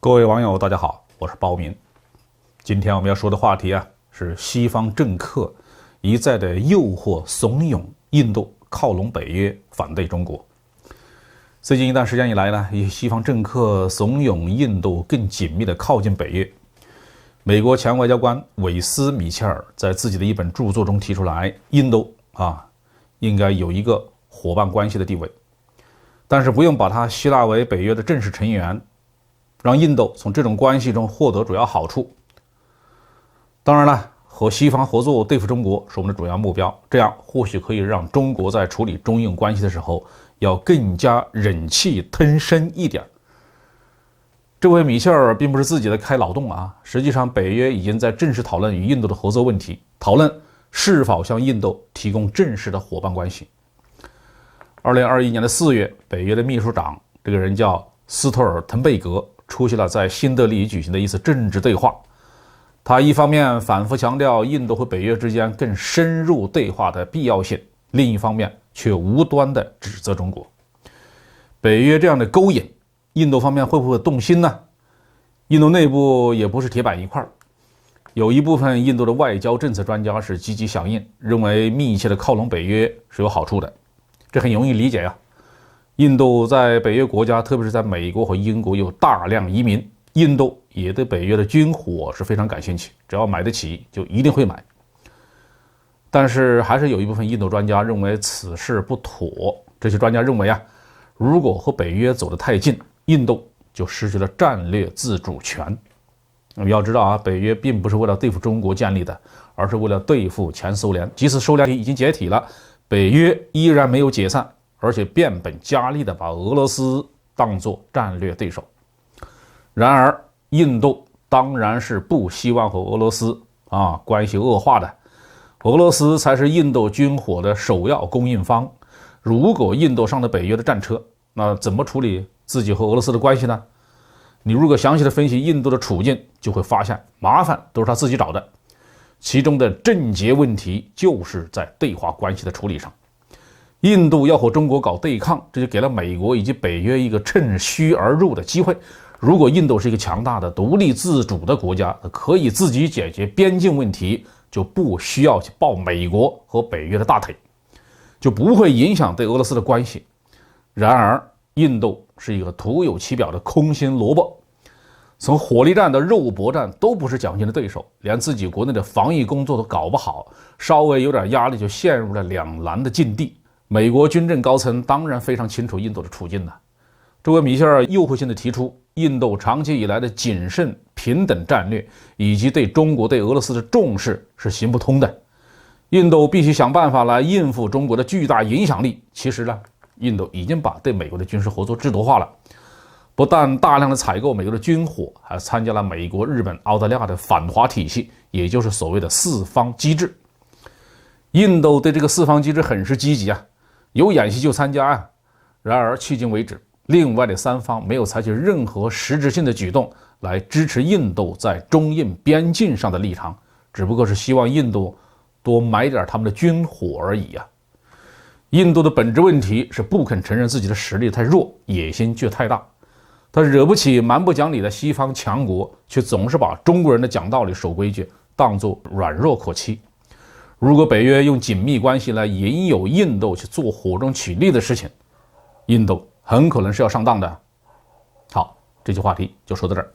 各位网友，大家好，我是包明。今天我们要说的话题是西方政客一再的诱惑、怂恿印度靠拢北约，反对中国。最近一段时间以来呢，一些西方政客怂恿印度更紧密的靠近北约。美国前外交官韦斯·米切尔在自己的一本著作中提出来，印度应该有一个伙伴关系的地位，但是不用把它吸纳为北约的正式成员，让印度从这种关系中获得主要好处。当然了，和西方合作对付中国是我们的主要目标，这样或许可以让中国在处理中印关系的时候要更加忍气吞声一点。这位米切尔并不是自己的开脑洞实际上北约已经在正式讨论与印度的合作问题，讨论是否向印度提供正式的伙伴关系。2021年的4月，北约的秘书长，这个人叫斯托尔滕贝格，出席了在新德里举行的一次政治对话。他一方面反复强调印度和北约之间更深入对话的必要性，另一方面却无端地指责中国。北约这样的勾引，印度方面会不会动心呢？印度内部也不是铁板一块，有一部分印度的外交政策专家是积极响应，认为密切的靠拢北约是有好处的。这很容易理解印度在北约国家，特别是在美国和英国有大量移民，印度也对北约的军火是非常感兴趣，只要买得起就一定会买。但是还是有一部分印度专家认为此事不妥，这些专家认为如果和北约走得太近，印度就失去了战略自主权。要知道北约并不是为了对付中国建立的，而是为了对付前苏联。即使苏联已经解体了，北约依然没有解散，而且变本加厉地把俄罗斯当作战略对手。然而印度当然是不希望和俄罗斯关系恶化的，俄罗斯才是印度军火的首要供应方。如果印度上了北约的战车，那怎么处理自己和俄罗斯的关系呢？你如果详细的分析印度的处境，就会发现麻烦都是他自己找的，其中的症结问题就是在对华关系的处理上。印度要和中国搞对抗，这就给了美国以及北约一个趁虚而入的机会。如果印度是一个强大的独立自主的国家，可以自己解决边境问题，就不需要去抱美国和北约的大腿，就不会影响对俄罗斯的关系。然而印度是一个徒有其表的空心萝卜，从火力战到肉搏战都不是蒋劲的对手，连自己国内的防疫工作都搞不好，稍微有点压力就陷入了两难的境地。美国军政高层当然非常清楚印度的处境了。这位米切尔诱惑性的提出，印度长期以来的谨慎平等战略以及对中国对俄罗斯的重视是行不通的。印度必须想办法来应付中国的巨大影响力。其实呢，印度已经把对美国的军事合作制度化了，不但大量的采购美国的军火，还参加了美国、日本、澳大利亚的反华体系，也就是所谓的四方机制。印度对这个四方机制很是积极有演习就参加然而迄今为止，另外的三方没有采取任何实质性的举动来支持印度在中印边境上的立场，只不过是希望印度多买点他们的军火而已印度的本质问题是不肯承认自己的实力太弱，野心却太大。他惹不起蛮不讲理的西方强国，却总是把中国人的讲道理、守规矩当作软弱可欺。如果北约用紧密关系来引诱印度去做火中取栗的事情，印度很可能是要上当的。好，这期话题就说到这儿。